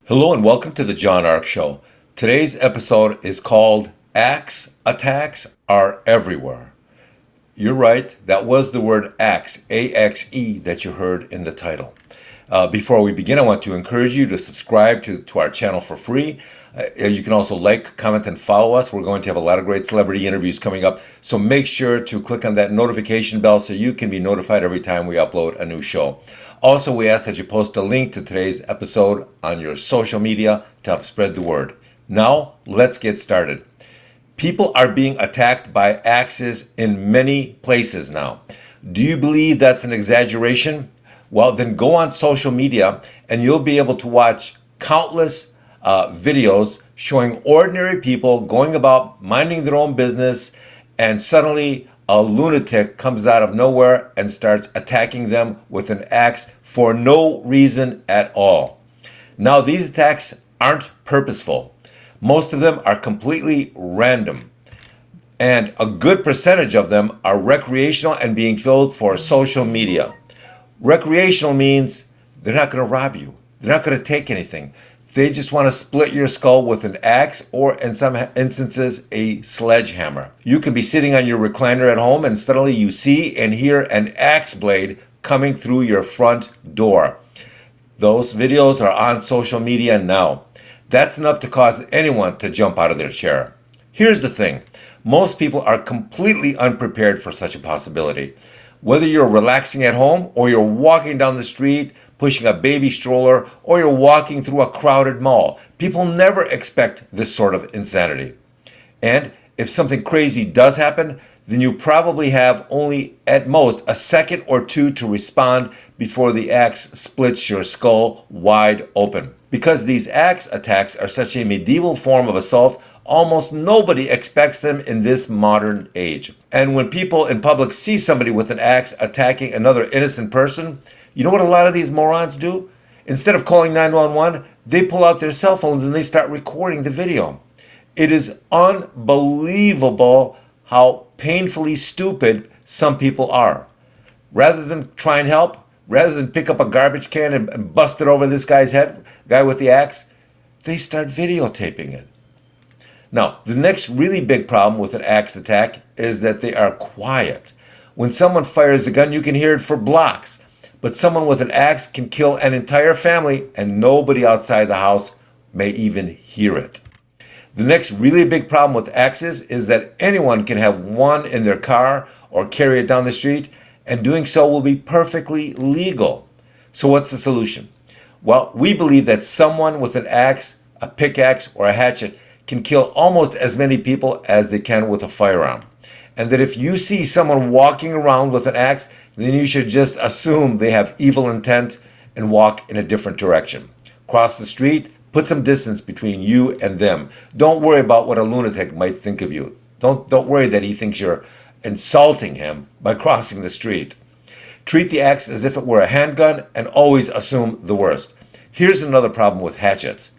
Hello and welcome to the John Ark Show. Today's episode is called Axe Attacks Are Everywhere. You're right, that was the word axe, A-X-E, that you heard in the title. Before we begin, I want to encourage you to subscribe to our channel for free. You can also like, comment, and follow us. We're going to have a lot of great celebrity interviews coming up. So make sure to click on that notification bell so you can be notified every time we upload a new show. Also, we ask that you post a link to today's episode on your social media to help spread the word. Now, let's get started. People are being attacked by axes in many places now. Do you believe that's an exaggeration? Well, then go on social media and you'll be able to watch countless videos showing ordinary people going about minding their own business, and suddenly a lunatic comes out of nowhere and starts attacking them with an axe for no reason at all. Now, these attacks aren't purposeful. Most of them are completely random. And a good percentage of them are recreational and being filled for social media. Recreational means they're not going to rob you. They're not going to take anything. They just want to split your skull with an axe or, in some instances, a sledgehammer. You can be sitting on your recliner at home and suddenly you see and hear an axe blade coming through your front door. Those videos are on social media now. That's enough to cause anyone to jump out of their chair. Here's the thing. Most people are completely unprepared for such a possibility. Whether you're relaxing at home or you're walking down the street, pushing a baby stroller, or you're walking through a crowded mall, people never expect this sort of insanity. And if something crazy does happen, then you probably have only at most a second or two to respond before the axe splits your skull wide open. Because these axe attacks are such a medieval form of assault, almost nobody expects them in this modern age. And when people in public see somebody with an axe attacking another innocent person, you know what a lot of these morons do? Instead of calling 911, they pull out their cell phones and they start recording the video. It is unbelievable how painfully stupid some people are. Rather than try and help, rather than pick up a garbage can and bust it over this guy's head, guy with the axe, they start videotaping it. Now, the next really big problem with an axe attack is that they are quiet. When someone fires a gun, you can hear it for blocks. But someone with an axe can kill an entire family and nobody outside the house may even hear it. The next really big problem with axes is that anyone can have one in their car or carry it down the street, and doing so will be perfectly legal. So what's the solution? Well, we believe that someone with an axe, a pickaxe, or a hatchet can kill almost as many people as they can with a firearm. And that if you see someone walking around with an axe, then you should just assume they have evil intent and walk in a different direction. Cross the street, put some distance between you and them. Don't worry about what a lunatic might think of you. Don't worry that he thinks you're insulting him by crossing the street. Treat the axe as if it were a handgun and always assume the worst. Here's another problem with hatchets,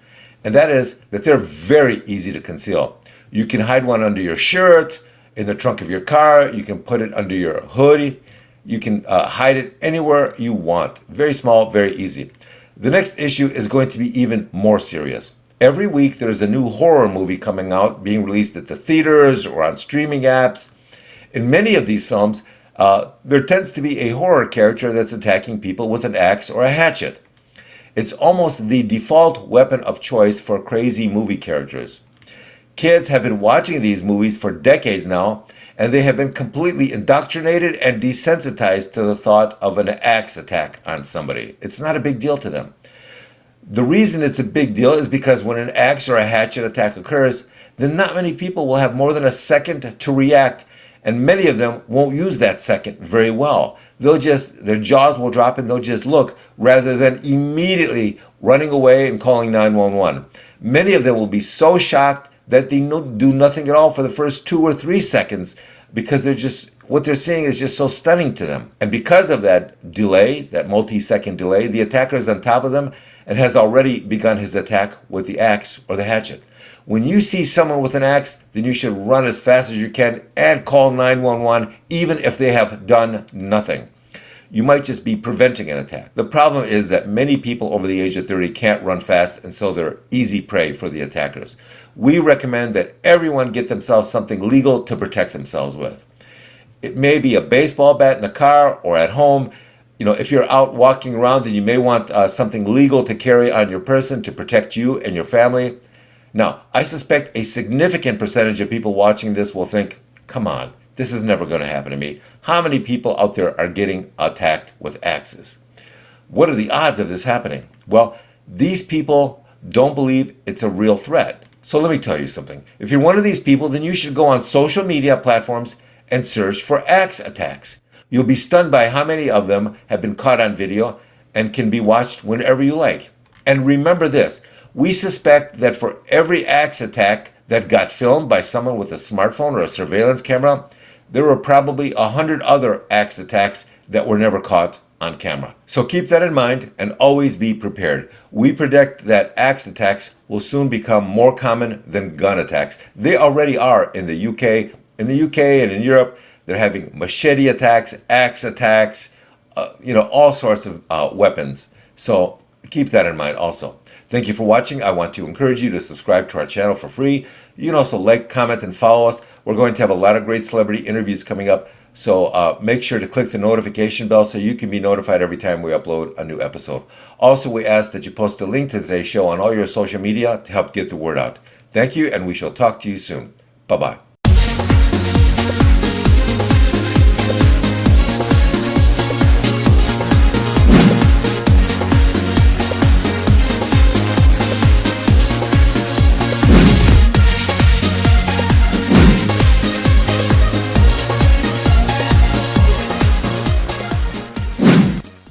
and that is that they're very easy to conceal. You can hide one under your shirt, in the trunk of your car, you can put it under your hoodie, you can hide it anywhere you want. Very small, very easy. The next issue is going to be even more serious. Every week there's a new horror movie coming out, being released at the theaters or on streaming apps. In many of these films, there tends to be a horror character that's attacking people with an axe or a hatchet. It's almost the default weapon of choice for crazy movie characters. Kids have been watching these movies for decades now, and they have been completely indoctrinated and desensitized to the thought of an axe attack on somebody. It's not a big deal to them. The reason it's a big deal is because when an axe or a hatchet attack occurs, then not many people will have more than a second to react, and many of them won't use that second very well. Their jaws will drop and they'll just look rather than immediately running away and calling 911. Many of them will be so shocked that they do nothing at all for the first 2 or 3 seconds because what they're seeing is just so stunning to them. And because of that delay, that multi-second delay, the attacker is on top of them and has already begun his attack with the axe or the hatchet. When you see someone with an axe, then you should run as fast as you can and call 911 even if they have done nothing. You might just be preventing an attack. The problem is that many people over the age of 30 can't run fast, and so they're easy prey for the attackers. We recommend that everyone get themselves something legal to protect themselves with. It may be a baseball bat in the car or at home. If you're out walking around, then you may want something legal to carry on your person to protect you and your family. Now, I suspect a significant percentage of people watching this will think, come on, this is never going to happen to me. How many people out there are getting attacked with axes? What are the odds of this happening? Well, these people don't believe it's a real threat. So let me tell you something. If you're one of these people, then you should go on social media platforms and search for axe attacks. You'll be stunned by how many of them have been caught on video and can be watched whenever you like. And remember this, we suspect that for every axe attack that got filmed by someone with a smartphone or a surveillance camera, there were probably 100 other axe attacks that were never caught on camera. So keep that in mind and always be prepared. We predict that axe attacks will soon become more common than gun attacks. They already are in the UK. In the UK and in Europe, they're having machete attacks, axe attacks, all sorts of weapons. So keep that in mind also. Thank you for watching. I want to encourage you to subscribe to our channel for free. You can also like, comment, and follow us. We're going to have a lot of great celebrity interviews coming up. So make sure to click the notification bell so you can be notified every time we upload a new episode. Also, we ask that you post a link to today's show on all your social media to help get the word out. Thank you, and we shall talk to you soon. Bye-bye.